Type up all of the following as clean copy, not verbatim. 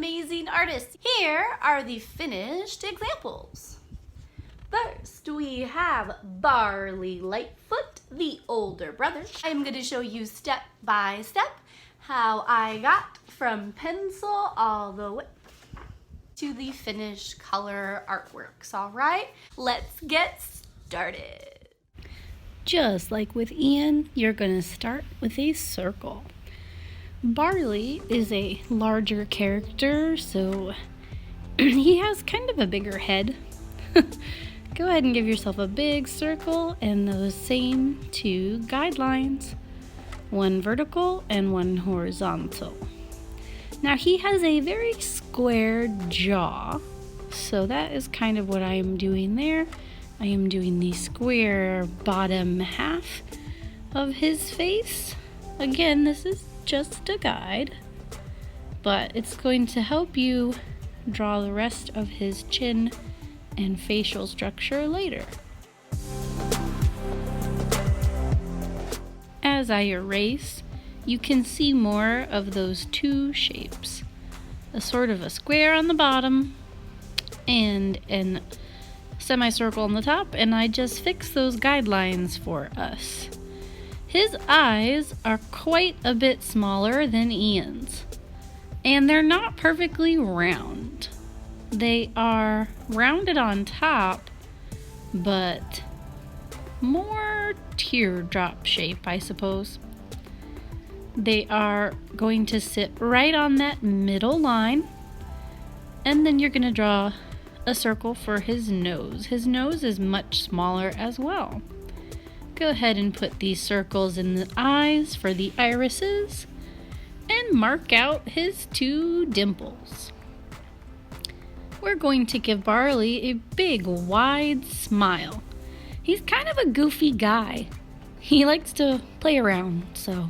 amazing artists. Here are the finished examples. First, we have Barley Lightfoot, the older brother. I'm going to show you step by step how I got from pencil all the way to the finished color artworks. All right, let's get started. Just like with Ian, you're going to start with a circle. Barley is a larger character, so he has kind of a bigger head. Go ahead and give yourself a big circle and those same two guidelines, one vertical and one horizontal. Now he has a very square jaw, so that is kind of what I am doing there. I am doing the square bottom half of his face. Again, this is just a guide, but it's going to help you draw the rest of his chin and facial structure later. As I erase, you can see more of those two shapes. A sort of a square on the bottom and a semicircle on the top, and I just fixed those guidelines for us. His eyes are quite a bit smaller than Ian's, and they're not perfectly round. They are rounded on top, but more teardrop shape, I suppose. They are going to sit right on that middle line, and then you're going to draw a circle for his nose. His nose is much smaller as well. Go ahead and put these circles in the eyes for the irises, and mark out his two dimples. We're going to give Barley a big, wide smile. He's kind of a goofy guy. He likes to play around, so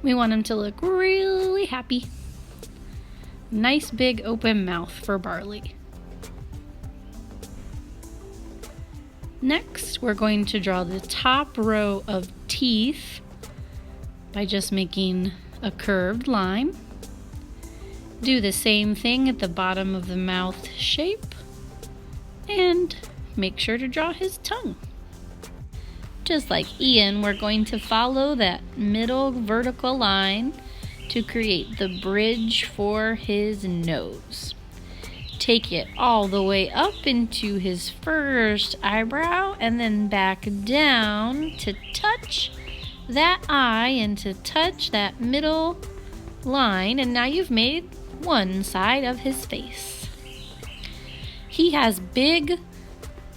we want him to look really happy. Nice big open mouth for Barley. Next, we're going to draw the top row of teeth by just making a curved line. Do the same thing at the bottom of the mouth shape, and make sure to draw his tongue. Just like Ian, we're going to follow that middle vertical line to create the bridge for his nose. Take it all the way up into his first eyebrow and then back down to touch that eye and to touch that middle line, and now you've made one side of his face. He has big,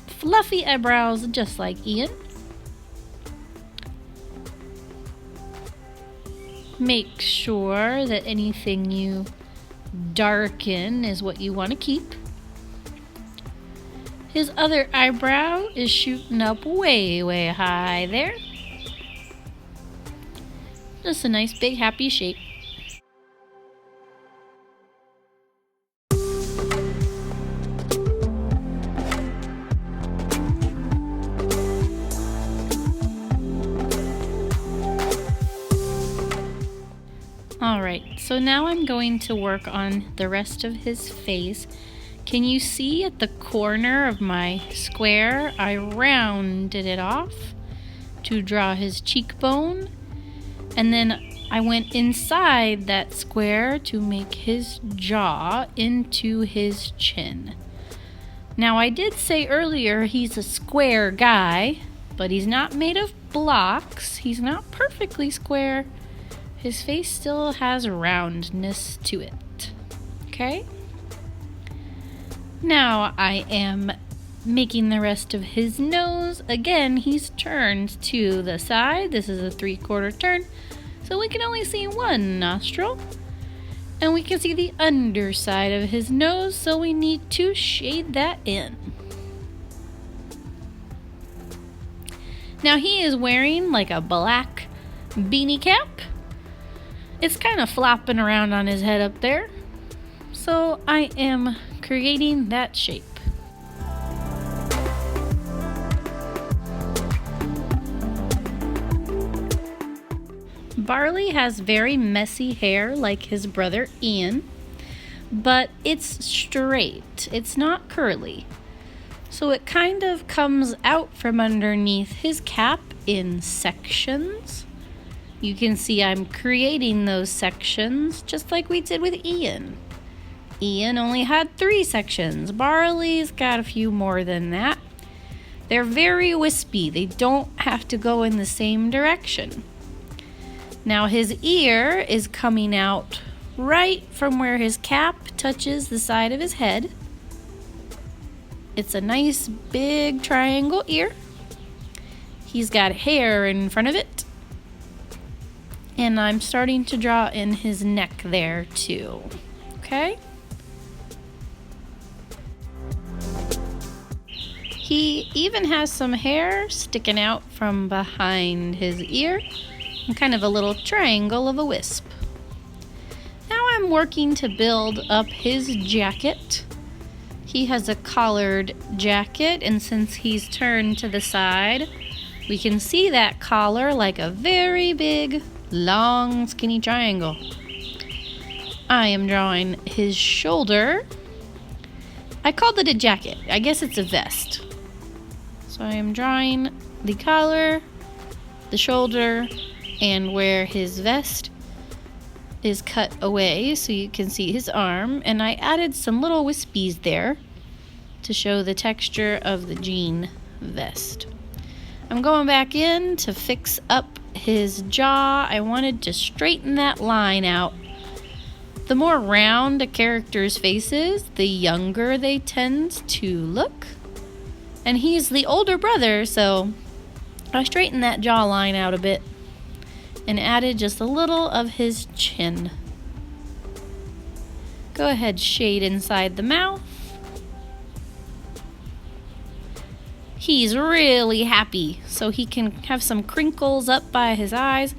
fluffy eyebrows just like Ian. Make sure that anything you darken is what you want to keep. His other eyebrow is shooting up way, way high there. Just a nice big happy shape. Alright, so now I'm going to work on the rest of his face. Can you see at the corner of my square, I rounded it off to draw his cheekbone, and then I went inside that square to make his jaw into his chin. Now I did say earlier he's a square guy, but he's not made of blocks. He's not perfectly square. His face still has roundness to it. Okay? Now I am making the rest of his nose. Again, he's turned to the side. This is a 3/4 turn, so we can only see one nostril. And we can see the underside of his nose, so we need to shade that in. Now he is wearing like a black beanie cap. It's kind of flopping around on his head up there. So I am creating that shape. Barley has very messy hair like his brother Ian, but it's straight. It's not curly. So it kind of comes out from underneath his cap in sections. You can see I'm creating those sections just like we did with Ian. Ian only had 3 sections. Barley's got a few more than that. They're very wispy. They don't have to go in the same direction. Now his ear is coming out right from where his cap touches the side of his head. It's a nice big triangle ear. He's got hair in front of it. And I'm starting to draw in his neck there too. Okay? He even has some hair sticking out from behind his ear, and kind of a little triangle of a wisp. Now I'm working to build up his jacket. He has a collared jacket, and since he's turned to the side, we can see that collar like a very big, long, skinny triangle. I am drawing his shoulder. I called it a jacket. I guess it's a vest. So I am drawing the collar, the shoulder, and where his vest is cut away so you can see his arm. And I added some little wispies there to show the texture of the jean vest. I'm going back in to fix up his jaw. I wanted to straighten that line out. The more round a character's face is, the younger they tend to look. And he's the older brother, so I straightened that jawline out a bit and added just a little of his chin. Go ahead, shade inside the mouth. He's really happy, so he can have some crinkles up by his eyes.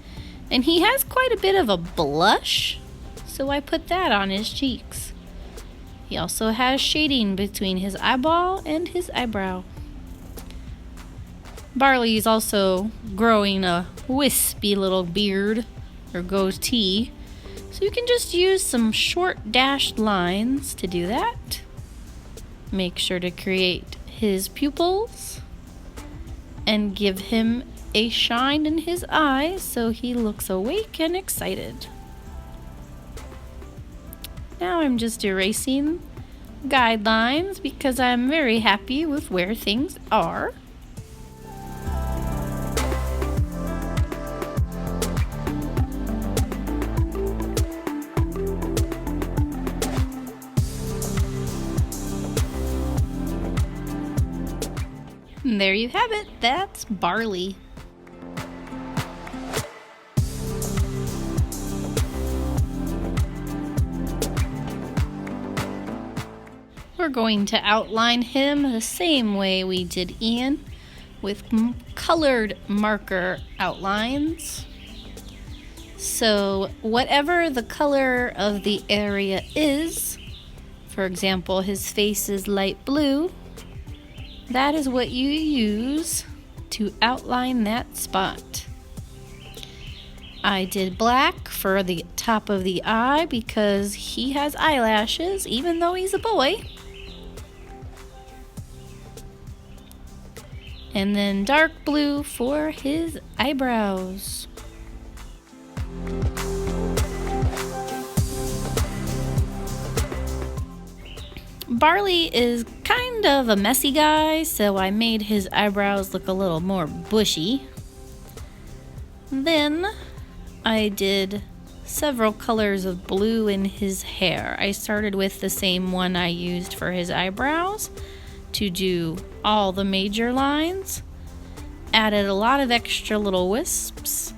And he has quite a bit of a blush, so I put that on his cheeks. He also has shading between his eyeball and his eyebrow. Barley is also growing a wispy little beard or goatee, so you can just use some short dashed lines to do that. Make sure to create his pupils and give him a shine in his eyes so he looks awake and excited. Now I'm just erasing guidelines because I'm very happy with where things are. And there you have it. That's Barley. We're going to outline him the same way we did Ian, with colored marker outlines. So whatever the color of the area is, for example, his face is light blue, that is what you use to outline that spot. I did black for the top of the eye because he has eyelashes, even though he's a boy. And then dark blue for his eyebrows. Barley is kind of a messy guy, so I made his eyebrows look a little more bushy. Then I did several colors of blue in his hair. I started with the same one I used for his eyebrows to do all the major lines. Added a lot of extra little wisps,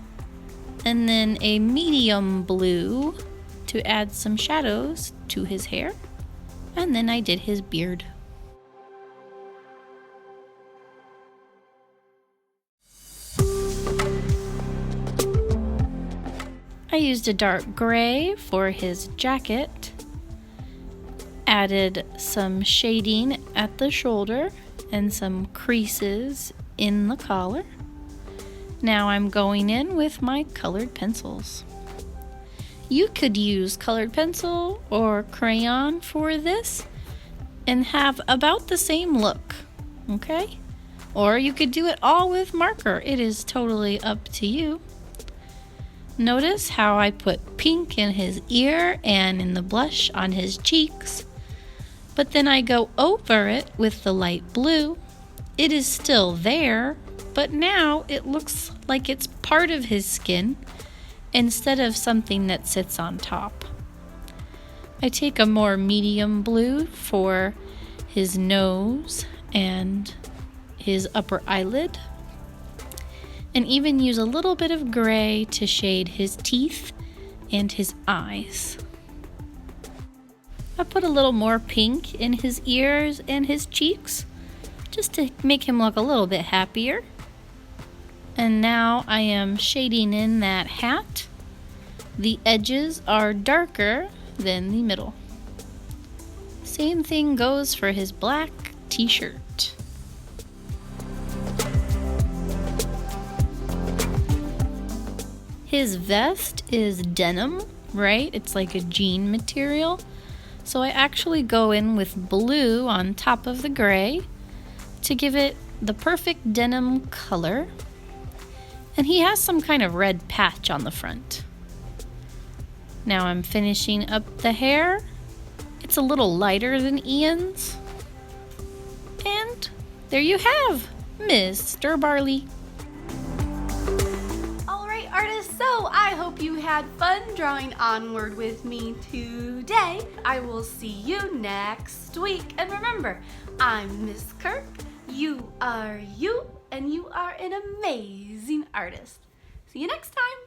and then a medium blue to add some shadows to his hair. And then I did his beard. I used a dark gray for his jacket, added some shading at the shoulder and some creases in the collar. Now I'm going in with my colored pencils. You could use colored pencil or crayon for this and have about the same look, okay? Or you could do it all with marker. It is totally up to you. Notice how I put pink in his ear and in the blush on his cheeks, but then I go over it with the light blue. It is still there, but now it looks like it's part of his skin instead of something that sits on top. I take a more medium blue for his nose and his upper eyelid, and even use a little bit of gray to shade his teeth and his eyes. I put a little more pink in his ears and his cheeks, just to make him look a little bit happier. And now I am shading in that hat. The edges are darker than the middle. Same thing goes for his black t-shirt. His vest is denim, right? It's like a jean material. So I actually go in with blue on top of the gray to give it the perfect denim color. And he has some kind of red patch on the front. Now I'm finishing up the hair. It's a little lighter than Ian's. And there you have Mr. Barley. Alright artists, so I hope you had fun drawing Onward with me today. I will see you next week. And remember, I'm Miss Kirk, you are you, and you are an amazing artist. See you next time.